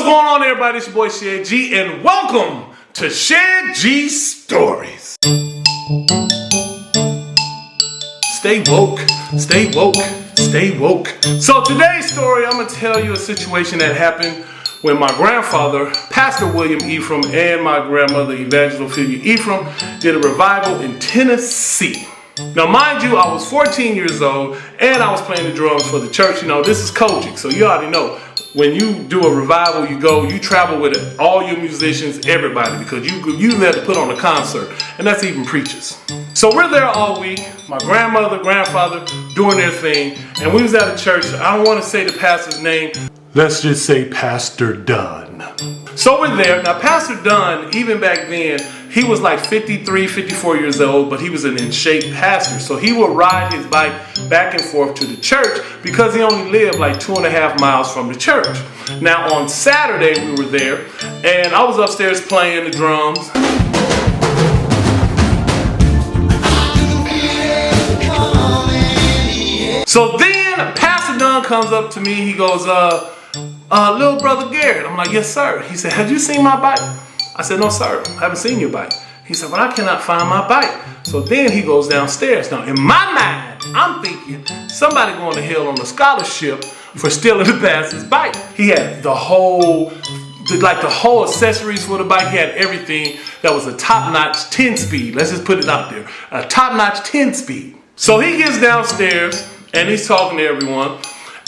going on, everybody? It's your boy Shed G, and welcome to Shed G Stories. Stay woke, stay woke, stay woke. So today's story, I'm gonna tell you a situation that happened when my grandfather, Pastor William Ephraim, and my grandmother, Evangelist Ophelia Ephraim, did a revival in Tennessee. Now, mind you, I was 14 years old, and I was playing the drums for the church. You know, this is Kojic, so you already know. When you do a revival, you travel with it, all your musicians, everybody, because you there to put on a concert, and that's even preachers. So we're there all week, my grandmother, grandfather doing their thing, and we was at a church. I don't want to say the pastor's name. Let's just say Pastor Dunn. So we're there. Now, Pastor Dunn, even back then, he was like 53, 54 years old, but he was an in-shape pastor. So he would ride his bike back and forth to the church because he only lived like 2.5 miles from the church. Now, on Saturday, we were there, and I was upstairs playing the drums. So then Pastor Dunn comes up to me. He goes, little brother Garrett. I'm like, yes, sir. He said, have you seen my bike? I said, no, sir. I haven't seen your bike. He said, well, I cannot find my bike. So then he goes downstairs. Now, in my mind, I'm thinking somebody going to hell on a scholarship for stealing the pastor's bike. He had the whole accessories for the bike. He had everything that was a top-notch 10-speed. Let's just put it out there. A top-notch 10-speed. So he gets downstairs, and he's talking to everyone.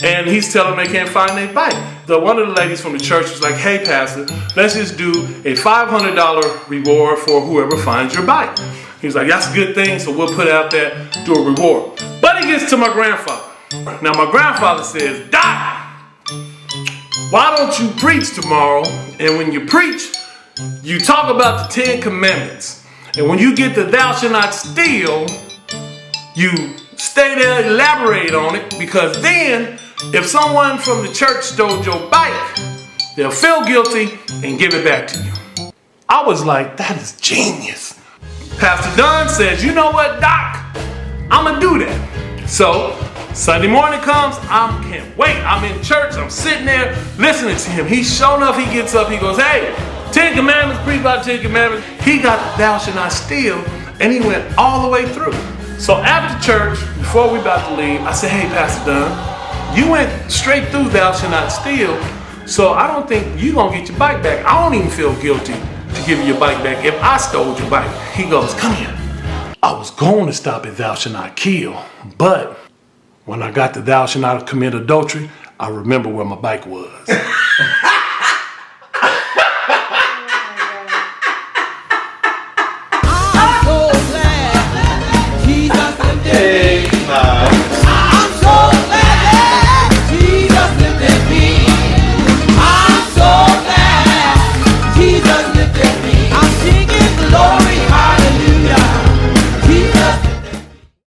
And he's telling them they can't find their bike. One of the ladies from the church was like, hey, Pastor, let's just do a $500 reward for whoever finds your bike. He was like, that's a good thing, so we'll put out there, do a reward. But he gets to my grandfather. Now, my grandfather says, Doc, why don't you preach tomorrow? And when you preach, you talk about the 10 Commandments. And when you get to thou shalt not steal, you stay there, elaborate on it, because then if someone from the church stole your bike, they'll feel guilty and give it back to you. I was like, that is genius. Pastor Dunn says, you know what, Doc? I'm going to do that. So Sunday morning comes, I can't wait. I'm in church, I'm sitting there listening to him. Sure enough, he gets up, he goes, hey, 10 Commandments, preach about 10 Commandments. He got the thou shalt not steal, and he went all the way through. So after church, before we about to leave, I said, hey, Pastor Dunn, you went straight through thou shalt not steal, so I don't think you're going to get your bike back. I don't even feel guilty to give you your bike back if I stole your bike. He goes, come here. I was going to stop at thou shalt not kill, but when I got to thou shalt not commit adultery, I remember where my bike was. I'm so glad Jesus today.